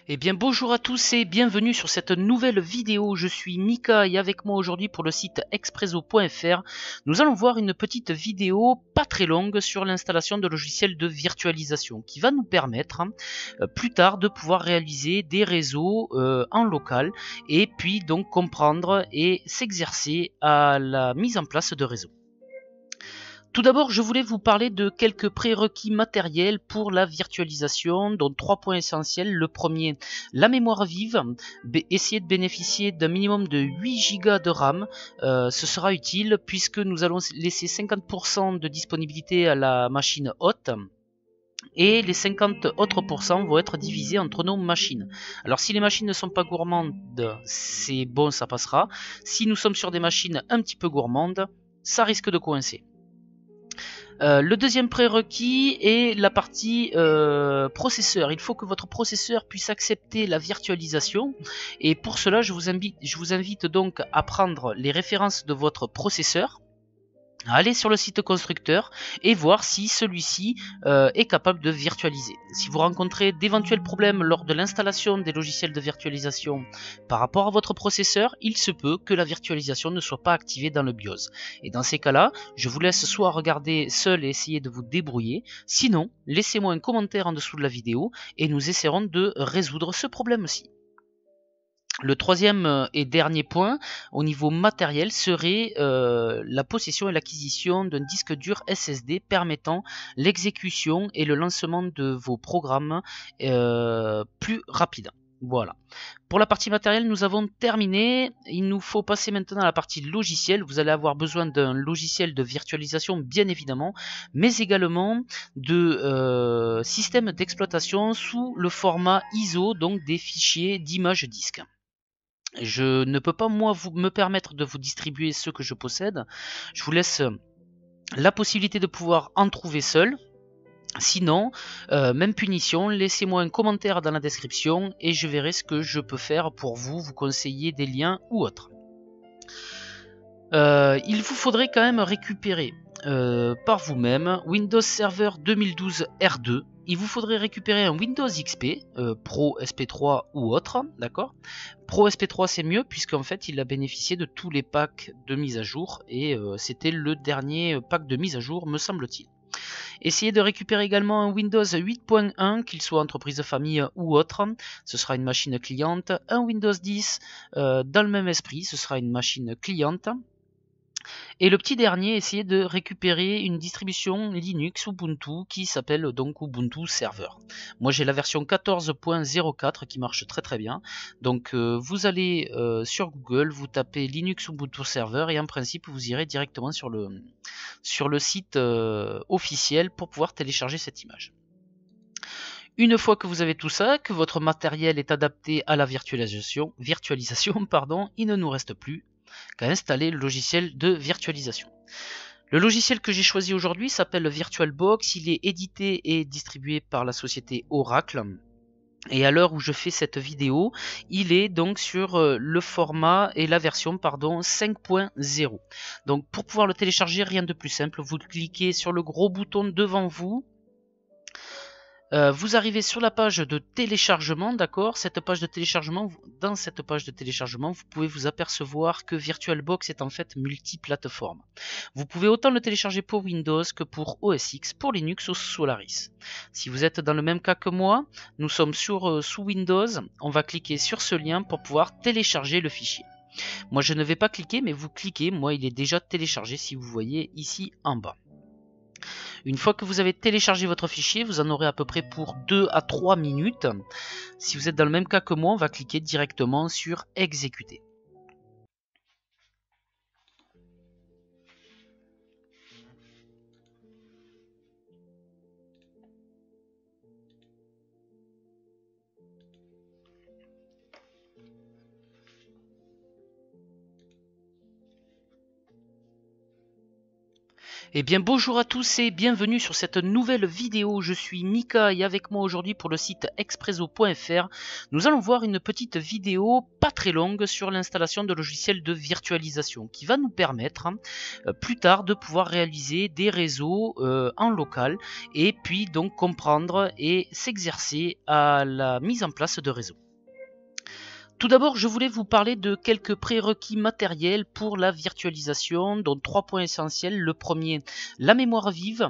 Eh bien bonjour à tous et bienvenue sur cette nouvelle vidéo. Je suis Mika et avec moi aujourd'hui pour le site expresso.fr, nous allons voir une petite vidéo pas très longue sur l'installation de logiciels de virtualisation qui va nous permettre plus tard de pouvoir réaliser des réseaux en local et puis donc comprendre et s'exercer à la mise en place de réseaux. Tout d'abord, je voulais vous parler de quelques prérequis matériels pour la virtualisation, dont 3 points essentiels. Le premier, la mémoire vive. Essayez de bénéficier d'un minimum de 8 Go de RAM. Ce sera utile puisque nous allons laisser 50% de disponibilité à la machine hôte. Et les 50 autres pourcents vont être divisés entre nos machines. Alors si les machines ne sont pas gourmandes, c'est bon, ça passera. Si nous sommes sur des machines un petit peu gourmandes, ça risque de coincer. Le deuxième prérequis est la partie processeur. Il faut que votre processeur puisse accepter la virtualisation et pour cela je vous invite donc à prendre les références de votre processeur, aller sur le site constructeur et voir si celui-ci est capable de virtualiser. Si vous rencontrez d'éventuels problèmes lors de l'installation des logiciels de virtualisation par rapport à votre processeur, il se peut que la virtualisation ne soit pas activée dans le BIOS. Et dans ces cas-là, je vous laisse soit regarder seul et essayer de vous débrouiller, sinon laissez-moi un commentaire en dessous de la vidéo et nous essaierons de résoudre ce problème-ci. Le troisième et dernier point au niveau matériel serait la possession et l'acquisition d'un disque dur SSD permettant l'exécution et le lancement de vos programmes plus rapide. Voilà. Pour la partie matérielle, nous avons terminé. Il nous faut passer maintenant à la partie logicielle. Vous allez avoir besoin d'un logiciel de virtualisation, bien évidemment, mais également de systèmes d'exploitation sous le format ISO, donc des fichiers d'image disque. Je ne peux pas moi me permettre de vous distribuer ce que je possède. Je vous laisse la possibilité de pouvoir en trouver seul. Sinon, même punition, laissez-moi un commentaire dans la description et je verrai ce que je peux faire pour vous conseiller des liens ou autres. Il vous faudrait quand même récupérer par vous-même Windows Server 2012 R2. Il vous faudrait récupérer un Windows XP, Pro SP3 ou autre, d'accord. Pro SP3 c'est mieux puisqu'en fait il a bénéficié de tous les packs de mise à jour et c'était le dernier pack de mise à jour me semble-t-il. Essayez de récupérer également un Windows 8.1, qu'il soit entreprise de famille ou autre, ce sera une machine cliente. Un Windows 10 dans le même esprit, ce sera une machine cliente. Et le petit dernier, essayez de récupérer une distribution Linux Ubuntu qui s'appelle donc Ubuntu Server. Moi j'ai la version 14.04 qui marche très très bien. Donc vous allez sur Google, vous tapez Linux Ubuntu Server et en principe vous irez directement sur le site officiel pour pouvoir télécharger cette image. Une fois que vous avez tout ça, que votre matériel est adapté à la virtualisation, il ne nous reste plus qu'à installer le logiciel de virtualisation. Le logiciel que j'ai choisi aujourd'hui s'appelle VirtualBox, il est édité et distribué par la société Oracle. Et à l'heure où je fais cette vidéo, il est donc sur le format et la version 5.0. Donc pour pouvoir le télécharger, rien de plus simple, vous cliquez sur le gros bouton devant vous. Vous arrivez sur la page de téléchargement, d'accord. Dans cette page de téléchargement, vous pouvez vous apercevoir que VirtualBox est en fait multiplateforme. Vous pouvez autant le télécharger pour Windows que pour OS X, pour Linux ou Solaris. Si vous êtes dans le même cas que moi, nous sommes sous Windows, on va cliquer sur ce lien pour pouvoir télécharger le fichier. Moi je ne vais pas cliquer, mais vous cliquez, moi il est déjà téléchargé si vous voyez ici en bas. Une fois que vous avez téléchargé votre fichier, vous en aurez à peu près pour 2 à 3 minutes. Si vous êtes dans le même cas que moi, on va cliquer directement sur exécuter. Eh bien bonjour à tous et bienvenue sur cette nouvelle vidéo. Je suis Mika et avec moi aujourd'hui pour le site expresso.fr, nous allons voir une petite vidéo pas très longue sur l'installation de logiciels de virtualisation qui va nous permettre plus tard de pouvoir réaliser des réseaux en local et puis donc comprendre et s'exercer à la mise en place de réseaux. Tout d'abord, je voulais vous parler de quelques prérequis matériels pour la virtualisation, dont 3 points essentiels. Le premier, la mémoire vive.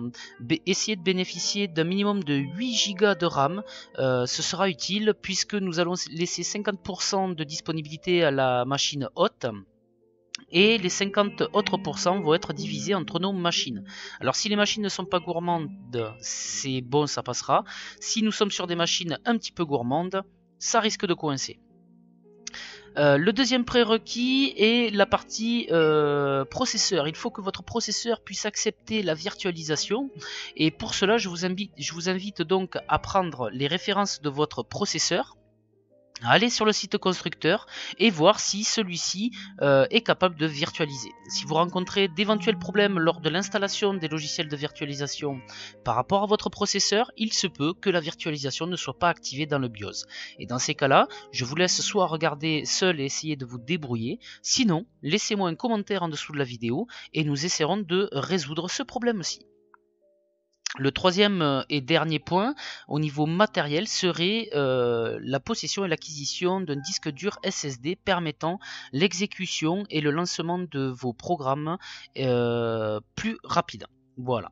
Essayez de bénéficier d'un minimum de 8 Go de RAM. Ce sera utile puisque nous allons laisser 50% de disponibilité à la machine hôte. Et les 50 autres pourcents vont être divisés entre nos machines. Alors si les machines ne sont pas gourmandes, c'est bon, ça passera. Si nous sommes sur des machines un petit peu gourmandes, ça risque de coincer. Le deuxième prérequis est la partie processeur. Il faut que votre processeur puisse accepter la virtualisation et pour cela je vous invite donc à prendre les références de votre processeur, à aller sur le site constructeur et voir si celui-ci est capable de virtualiser. Si vous rencontrez d'éventuels problèmes lors de l'installation des logiciels de virtualisation par rapport à votre processeur, il se peut que la virtualisation ne soit pas activée dans le BIOS. Et dans ces cas-là, je vous laisse soit regarder seul et essayer de vous débrouiller, sinon laissez-moi un commentaire en dessous de la vidéo et nous essaierons de résoudre ce problème-ci. Le troisième et dernier point au niveau matériel serait la possession et l'acquisition d'un disque dur SSD permettant l'exécution et le lancement de vos programmes plus rapide. Voilà.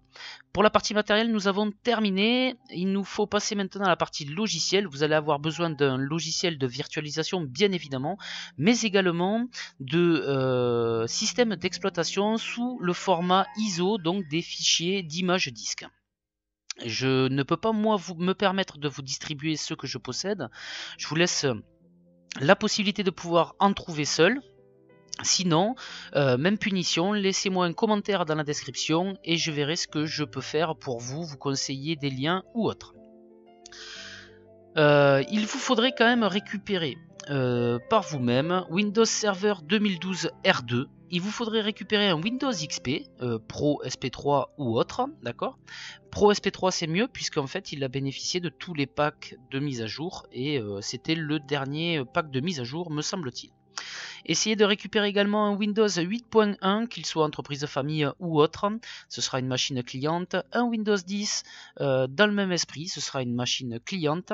Pour la partie matérielle, nous avons terminé. Il nous faut passer maintenant à la partie logiciel. Vous allez avoir besoin d'un logiciel de virtualisation, bien évidemment, mais également de systèmes d'exploitation sous le format ISO, donc des fichiers d'image disque. Je ne peux pas moi me permettre de vous distribuer ce que je possède. Je vous laisse la possibilité de pouvoir en trouver seul. Sinon, même punition, laissez-moi un commentaire dans la description et je verrai ce que je peux faire pour vous conseiller des liens ou autres. Il vous faudrait quand même récupérer par vous-même Windows Server 2012 R2. Il vous faudrait récupérer un Windows XP, Pro, SP3 ou autre, d'accord. Pro SP3 c'est mieux puisqu'en fait il a bénéficié de tous les packs de mise à jour et c'était le dernier pack de mise à jour me semble-t-il. Essayez de récupérer également un Windows 8.1, qu'il soit entreprise famille ou autre, ce sera une machine cliente. Un Windows 10 dans le même esprit, ce sera une machine cliente.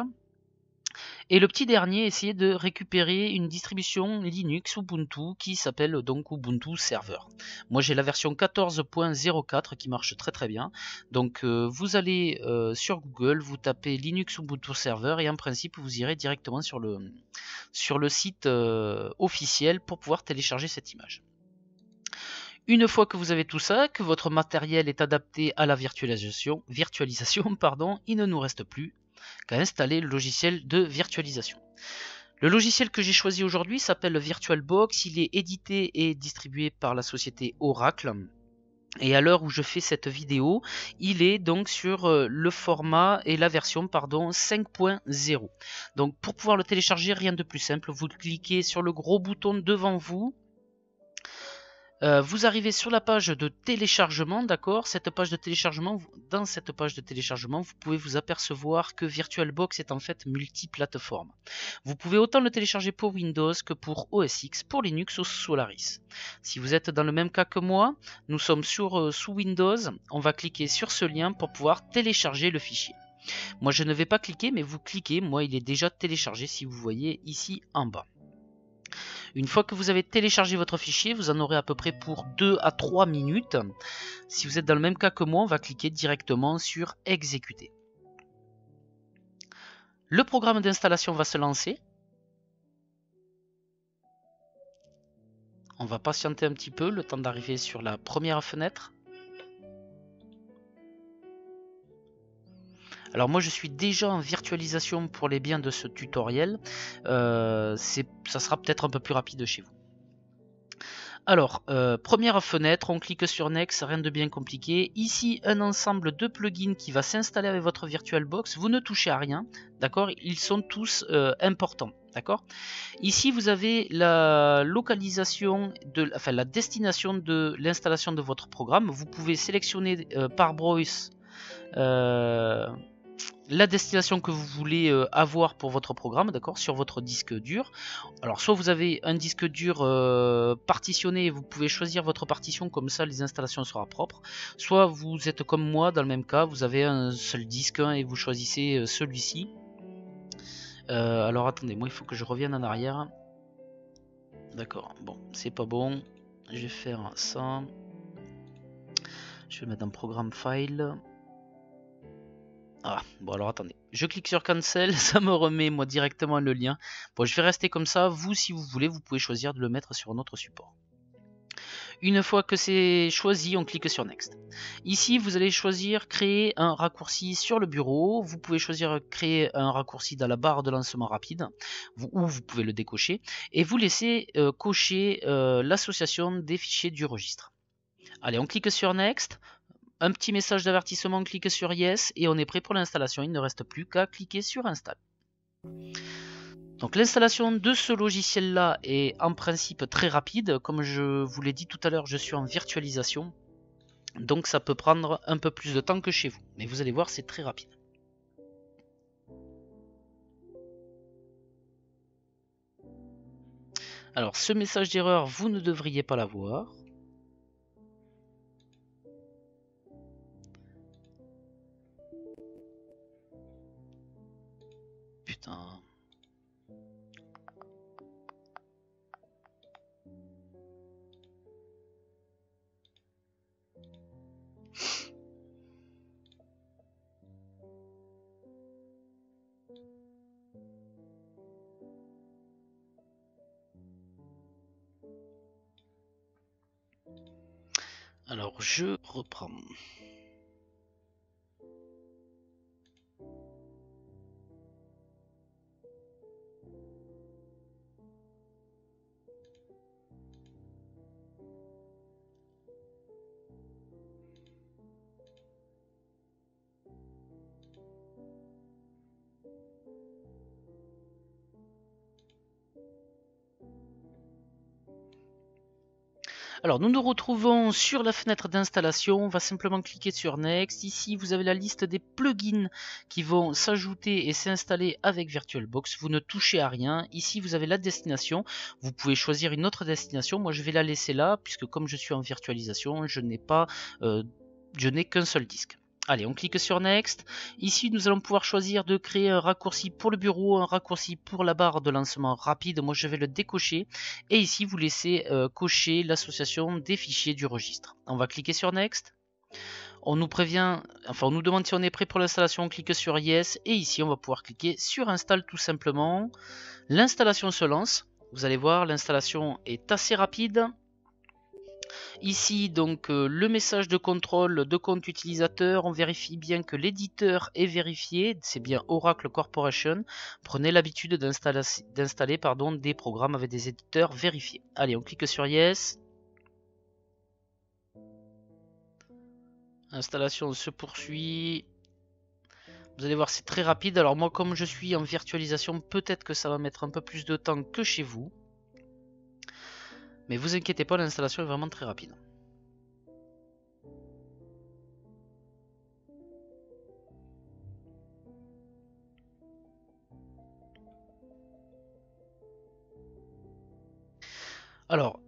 Et le petit dernier, essayez de récupérer une distribution Linux Ubuntu qui s'appelle donc Ubuntu Server. Moi j'ai la version 14.04 qui marche très très bien. Donc vous allez sur Google, vous tapez Linux Ubuntu Server et en principe vous irez directement sur le site officiel pour pouvoir télécharger cette image. Une fois que vous avez tout ça, que votre matériel est adapté à la virtualisation, il ne nous reste plus qu'à installer le logiciel de virtualisation. Le logiciel que j'ai choisi aujourd'hui s'appelle VirtualBox, il est édité et distribué par la société Oracle. Et à l'heure où je fais cette vidéo, il est donc sur le format et la version 5.0. Donc pour pouvoir le télécharger, rien de plus simple, vous cliquez sur le gros bouton devant vous. Vous arrivez sur la page de téléchargement, d'accord. Dans cette page de téléchargement, vous pouvez vous apercevoir que VirtualBox est en fait multiplateforme. Vous pouvez autant le télécharger pour Windows que pour OS X, pour Linux ou Solaris. Si vous êtes dans le même cas que moi, nous sommes sous Windows, on va cliquer sur ce lien pour pouvoir télécharger le fichier. Moi je ne vais pas cliquer, mais vous cliquez, moi il est déjà téléchargé si vous voyez ici en bas. Une fois que vous avez téléchargé votre fichier, vous en aurez à peu près pour 2 à 3 minutes. Si vous êtes dans le même cas que moi, on va cliquer directement sur exécuter. Le programme d'installation va se lancer. On va patienter un petit peu, le temps d'arriver sur la première fenêtre. Alors moi je suis déjà en virtualisation pour les biens de ce tutoriel, ça sera peut-être un peu plus rapide chez vous. Alors, première fenêtre, on clique sur Next, rien de bien compliqué. Ici, un ensemble de plugins qui va s'installer avec votre VirtualBox. Vous ne touchez à rien, d'accord? Ils sont tous importants. D'accord. Ici, vous avez la localisation, la destination de l'installation de votre programme. Vous pouvez sélectionner par Broyce la destination que vous voulez avoir pour votre programme, d'accord, sur votre disque dur. Alors, soit vous avez un disque dur partitionné, vous pouvez choisir votre partition, comme ça les installations seront propres. Soit vous êtes comme moi, dans le même cas, vous avez un seul disque et vous choisissez celui-ci. Alors attendez, moi il faut que je revienne en arrière. D'accord, bon, c'est pas bon. Je vais faire ça. Je vais mettre dans programme file. Ah, bon alors attendez. Je clique sur cancel, ça me remet moi directement le lien. Bon, je vais rester comme ça. Vous, si vous voulez, vous pouvez choisir de le mettre sur un autre support. Une fois que c'est choisi, on clique sur Next. Ici, vous allez choisir créer un raccourci sur le bureau. Vous pouvez choisir créer un raccourci dans la barre de lancement rapide, ou vous pouvez le décocher. Et vous laissez cocher l'association des fichiers du registre. Allez, on clique sur Next. Un petit message d'avertissement, on clique sur Yes et on est prêt pour l'installation. Il ne reste plus qu'à cliquer sur Install. Donc l'installation de ce logiciel là est en principe très rapide. Comme je vous l'ai dit tout à l'heure, je suis en virtualisation. Donc ça peut prendre un peu plus de temps que chez vous. Mais vous allez voir, c'est très rapide. Alors ce message d'erreur, vous ne devriez pas l'avoir. Putain. Alors je reprends. Alors nous nous retrouvons sur la fenêtre d'installation, on va simplement cliquer sur Next. Ici vous avez la liste des plugins qui vont s'ajouter et s'installer avec VirtualBox. Vous ne touchez à rien. Ici vous avez la destination, vous pouvez choisir une autre destination. Moi je vais la laisser là puisque comme je suis en virtualisation, je n'ai qu'un seul disque. Allez, on clique sur Next. Ici, nous allons pouvoir choisir de créer un raccourci pour le bureau, un raccourci pour la barre de lancement rapide. Moi, je vais le décocher. Et ici, vous laissez cocher l'association des fichiers du registre. On va cliquer sur Next. On nous prévient, enfin, on nous demande si on est prêt pour l'installation. On clique sur Yes. Et ici, on va pouvoir cliquer sur Install tout simplement. L'installation se lance. Vous allez voir, l'installation est assez rapide. Ici donc le message de contrôle de compte utilisateur, on vérifie bien que l'éditeur est vérifié, c'est bien Oracle Corporation. Prenez l'habitude d'installer des programmes avec des éditeurs vérifiés. Allez, on clique sur Yes. L'installation se poursuit. Vous allez voir, c'est très rapide. Alors moi, comme je suis en virtualisation, peut-être que ça va mettre un peu plus de temps que chez vous. Mais vous inquiétez pas, l'installation est vraiment très rapide. Alors,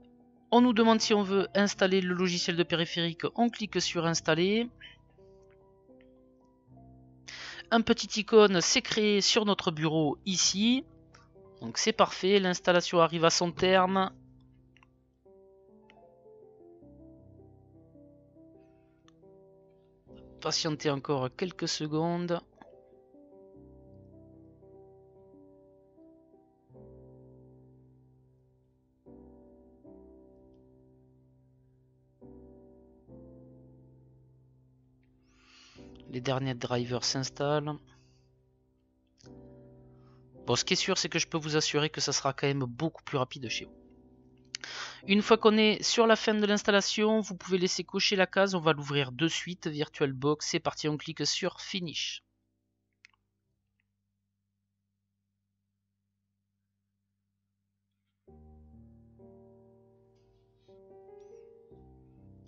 on nous demande si on veut installer le logiciel de périphérique, on clique sur installer. Un petit icône s'est créé sur notre bureau ici. Donc c'est parfait, l'installation arrive à son terme. Patientez encore quelques secondes. Les derniers drivers s'installent. Bon, ce qui est sûr, c'est que je peux vous assurer que ça sera quand même beaucoup plus rapide chez vous. Une fois qu'on est sur la fin de l'installation, vous pouvez laisser cocher la case. On va l'ouvrir de suite. VirtualBox, c'est parti, on clique sur Finish.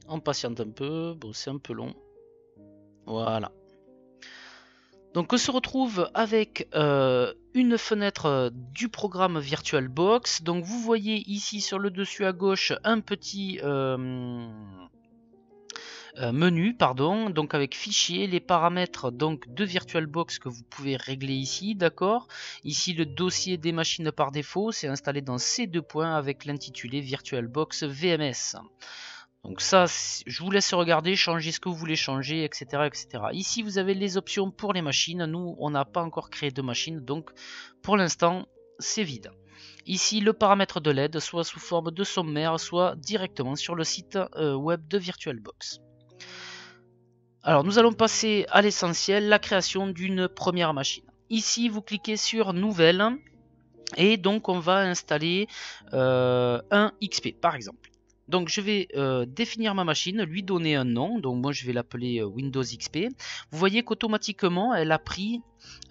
On patiente un peu, bon c'est un peu long. Voilà. Donc on se retrouve avec une fenêtre du programme VirtualBox. Donc vous voyez ici sur le dessus à gauche un petit menu, pardon, donc avec fichier, les paramètres donc de VirtualBox que vous pouvez régler ici, d'accord. Ici le dossier des machines par défaut, c'est installé dans ces deux points avec l'intitulé VirtualBox VMS. Donc ça, je vous laisse regarder, changer ce que vous voulez changer, etc., etc. Ici, vous avez les options pour les machines. Nous, on n'a pas encore créé de machine, donc pour l'instant, c'est vide. Ici, le paramètre de LED, soit sous forme de sommaire, soit directement sur le site web de VirtualBox. Alors, nous allons passer à l'essentiel, la création d'une première machine. Ici, vous cliquez sur Nouvelle, et donc on va installer un XP, par exemple. Donc je vais définir ma machine, lui donner un nom, donc moi je vais l'appeler Windows XP. Vous voyez qu'automatiquement elle a pris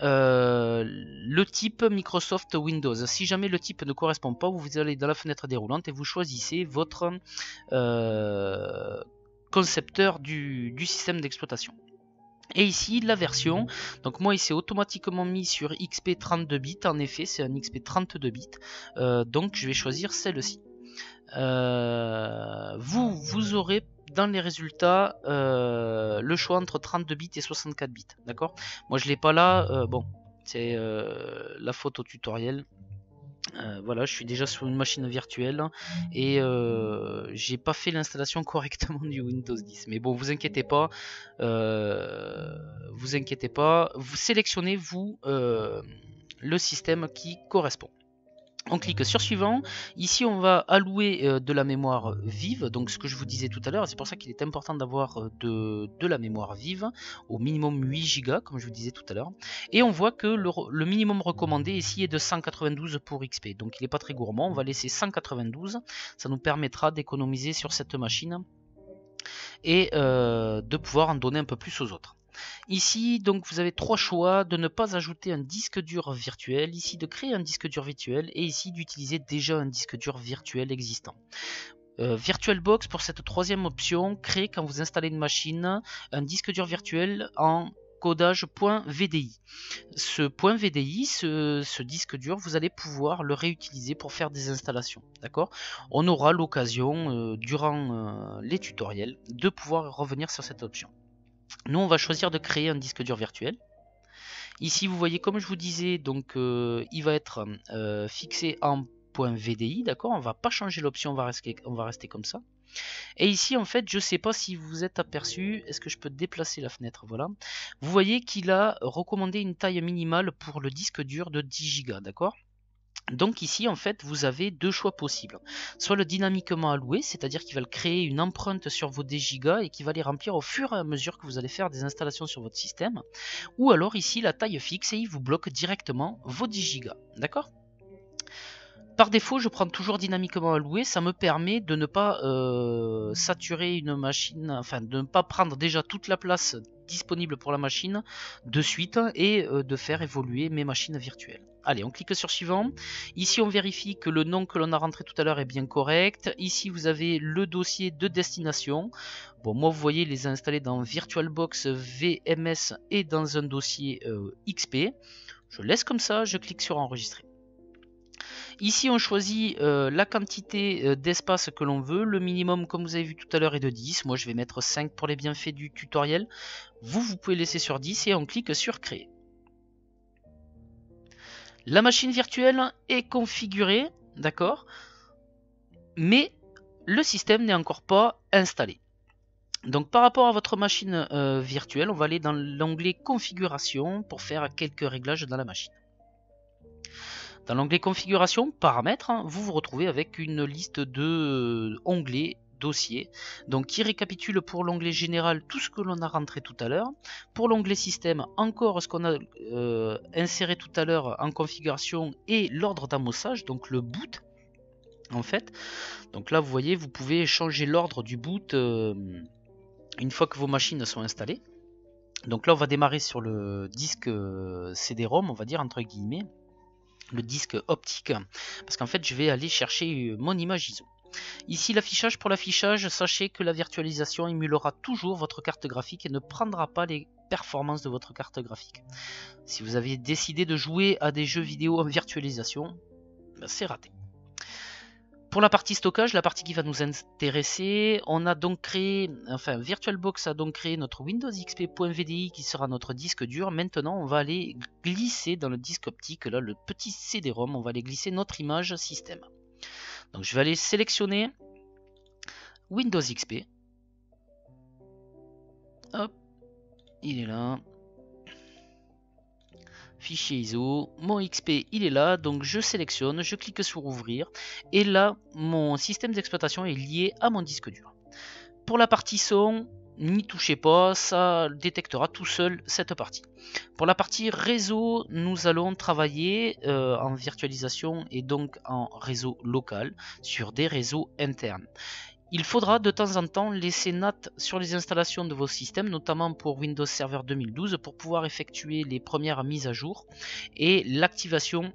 le type Microsoft Windows. Si jamais le type ne correspond pas, vous allez dans la fenêtre déroulante et vous choisissez votre concepteur du système d'exploitation. Et ici la version, donc moi il s'est automatiquement mis sur XP 32 bits, en effet c'est un XP 32 bits, donc je vais choisir celle-ci. Vous aurez dans les résultats le choix entre 32 bits et 64 bits, d'accord. Moi je l'ai pas là, bon c'est la photo tutoriel. Voilà, je suis déjà sur une machine virtuelle et j'ai pas fait l'installation correctement du Windows 10. Mais bon, vous inquiétez pas, vous sélectionnez vous le système qui correspond. On clique sur suivant, ici on va allouer de la mémoire vive, donc ce que je vous disais tout à l'heure, c'est pour ça qu'il est important d'avoir de la mémoire vive, au minimum 8 Go comme je vous disais tout à l'heure, et on voit que le minimum recommandé ici est de 192 pour XP, donc il n'est pas très gourmand, on va laisser 192, ça nous permettra d'économiser sur cette machine et de pouvoir en donner un peu plus aux autres. Ici, donc, vous avez trois choix: de ne pas ajouter un disque dur virtuel, ici de créer un disque dur virtuel, et ici d'utiliser déjà un disque dur virtuel existant. VirtualBox, pour cette troisième option, crée quand vous installez une machine un disque dur virtuel en codage .vdi. Ce .vdi, ce disque dur, vous allez pouvoir le réutiliser pour faire des installations. D'accord ? On aura l'occasion, durant les tutoriels, de pouvoir revenir sur cette option. Nous, on va choisir de créer un disque dur virtuel. Ici, vous voyez, comme je vous disais, donc il va être fixé en .vdi, d'accord. On va pas changer l'option, on va rester comme ça. Et ici, en fait, je sais pas si vous vous êtes aperçu, est-ce que je peux déplacer la fenêtre, voilà. Vous voyez qu'il a recommandé une taille minimale pour le disque dur de 10 Go, d'accord. Donc ici en fait vous avez deux choix possibles, soit le dynamiquement alloué, c'est-à-dire qu'il va le créer une empreinte sur vos 10 Go et qui va les remplir au fur et à mesure que vous allez faire des installations sur votre système, ou alors ici la taille fixe et il vous bloque directement vos 10 Go, d'accord. Par défaut, je prends toujours dynamiquement alloué, ça me permet de ne pas saturer une machine, enfin de ne pas prendre déjà toute la place disponible pour la machine de suite et de faire évoluer mes machines virtuelles. Allez, on clique sur suivant. Ici, on vérifie que le nom que l'on a rentré tout à l'heure est bien correct. Ici, vous avez le dossier de destination. Bon, moi, vous voyez, les installer dans VirtualBox VMS et dans un dossier XP. Je laisse comme ça, je clique sur enregistrer. Ici on choisit la quantité d'espace que l'on veut. Le minimum, comme vous avez vu tout à l'heure, est de 10. Moi je vais mettre 5 pour les bienfaits du tutoriel. Vous pouvez laisser sur 10 et on clique sur créer. La machine virtuelle est configurée, d'accord, mais le système n'est encore pas installé. Donc par rapport à votre machine virtuelle, on va aller dans l'onglet configuration pour faire quelques réglages dans la machine. Dans l'onglet configuration, paramètres, vous vous retrouvez avec une liste de onglets, dossiers, donc qui récapitule pour l'onglet général tout ce que l'on a rentré tout à l'heure. Pour l'onglet système, encore ce qu'on a inséré tout à l'heure en configuration et l'ordre d'amossage, donc le boot en fait. Donc là vous voyez, vous pouvez changer l'ordre du boot une fois que vos machines sont installées. Donc là on va démarrer sur le disque CD-ROM, on va dire entre guillemets, le disque optique, parce qu'en fait je vais aller chercher mon image ISO. Ici l'affichage, pour l'affichage, sachez que la virtualisation émulera toujours votre carte graphique et ne prendra pas les performances de votre carte graphique. Si vous avez décidé de jouer à des jeux vidéo en virtualisation, ben c'est raté. Pour la partie stockage, la partie qui va nous intéresser, on a donc créé, enfin VirtualBox a donc créé notre Windows XP.VDI qui sera notre disque dur. Maintenant, on va aller glisser dans le disque optique, là le petit CD-ROM, on va aller glisser notre image système. Donc je vais aller sélectionner Windows XP. Hop, il est là. Fichier ISO, mon XP il est là, donc je sélectionne, je clique sur ouvrir et là mon système d'exploitation est lié à mon disque dur. Pour la partie son, n'y touchez pas, ça détectera tout seul cette partie. Pour la partie réseau, nous allons travailler en virtualisation et donc en réseau local sur des réseaux internes. Il faudra de temps en temps laisser NAT sur les installations de vos systèmes, notamment pour Windows Server 2012, pour pouvoir effectuer les premières mises à jour et l'activation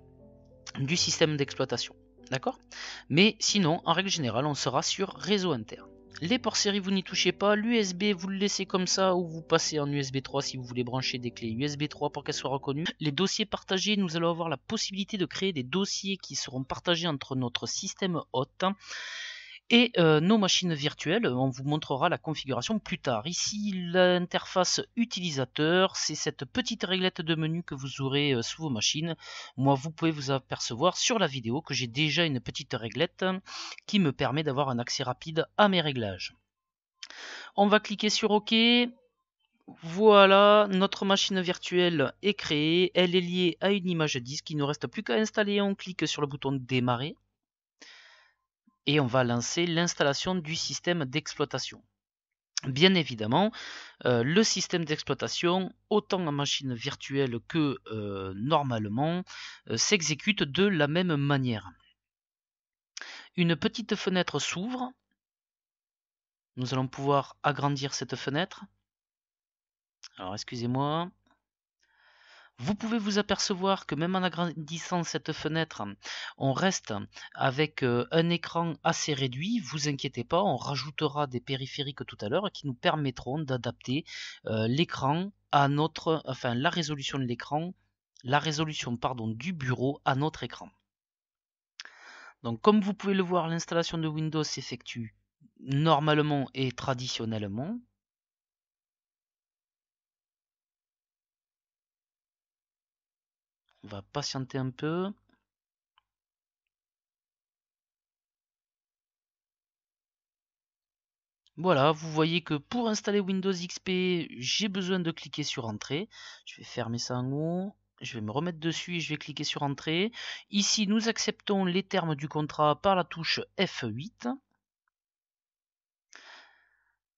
du système d'exploitation. D'accord? Mais sinon, en règle générale, on sera sur réseau interne. Les ports série, vous n'y touchez pas. L'USB, vous le laissez comme ça ou vous passez en USB 3 si vous voulez brancher des clés USB 3 pour qu'elles soient reconnues. Les dossiers partagés, nous allons avoir la possibilité de créer des dossiers qui seront partagés entre notre système hôte et nos machines virtuelles. On vous montrera la configuration plus tard. Ici, l'interface utilisateur, c'est cette petite réglette de menu que vous aurez sous vos machines. Moi, vous pouvez vous apercevoir sur la vidéo que j'ai déjà une petite réglette qui me permet d'avoir un accès rapide à mes réglages. On va cliquer sur OK. Voilà, notre machine virtuelle est créée. Elle est liée à une image disque. Il ne nous reste plus qu'à installer. On clique sur le bouton démarrer. Et on va lancer l'installation du système d'exploitation. Bien évidemment, le système d'exploitation, autant en machine virtuelle que normalement, s'exécute de la même manière. Une petite fenêtre s'ouvre. Nous allons pouvoir agrandir cette fenêtre. Alors excusez-moi. Vous pouvez vous apercevoir que même en agrandissant cette fenêtre, on reste avec un écran assez réduit. Vous inquiétez pas, on rajoutera des périphériques tout à l'heure qui nous permettront d'adapter l'écran à notre, enfin la résolution de l'écran, du bureau à notre écran. Donc comme vous pouvez le voir, l'installation de Windows s'effectue normalement et traditionnellement. On va patienter un peu. Voilà, vous voyez que pour installer Windows XP, j'ai besoin de cliquer sur Entrée. Je vais fermer ça en haut. Je vais me remettre dessus et je vais cliquer sur Entrée. Ici, nous acceptons les termes du contrat par la touche F8.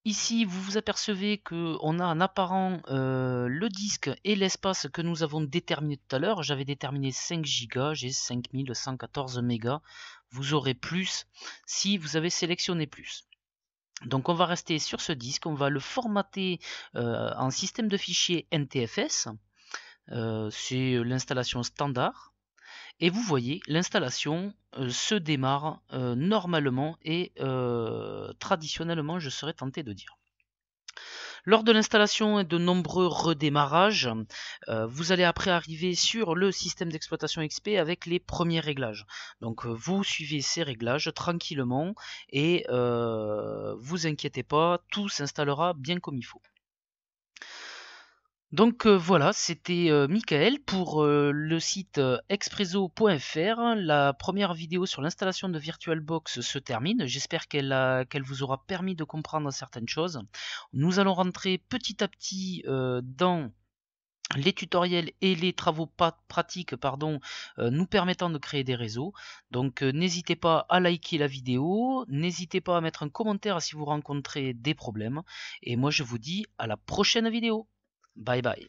Ici, vous vous apercevez qu'on a en apparent le disque et l'espace que nous avons déterminé tout à l'heure. J'avais déterminé 5 Go, j'ai 5114 mégas. Vous aurez plus si vous avez sélectionné plus. Donc on va rester sur ce disque, on va le formater en système de fichiers NTFS. C'est l'installation standard. Et vous voyez, l'installation se démarre normalement et traditionnellement, je serais tenté de dire. Lors de l'installation et de nombreux redémarrages, vous allez après arriver sur le système d'exploitation XP avec les premiers réglages. Donc vous suivez ces réglages tranquillement et vous inquiétez pas, tout s'installera bien comme il faut. Donc voilà, c'était Michael pour le site expresso.fr. La première vidéo sur l'installation de VirtualBox se termine. J'espère qu'elle vous aura permis de comprendre certaines choses. Nous allons rentrer petit à petit dans les tutoriels et les travaux pratiques nous permettant de créer des réseaux. Donc n'hésitez pas à liker la vidéo, n'hésitez pas à mettre un commentaire si vous rencontrez des problèmes. Et moi je vous dis à la prochaine vidéo. Bye bye.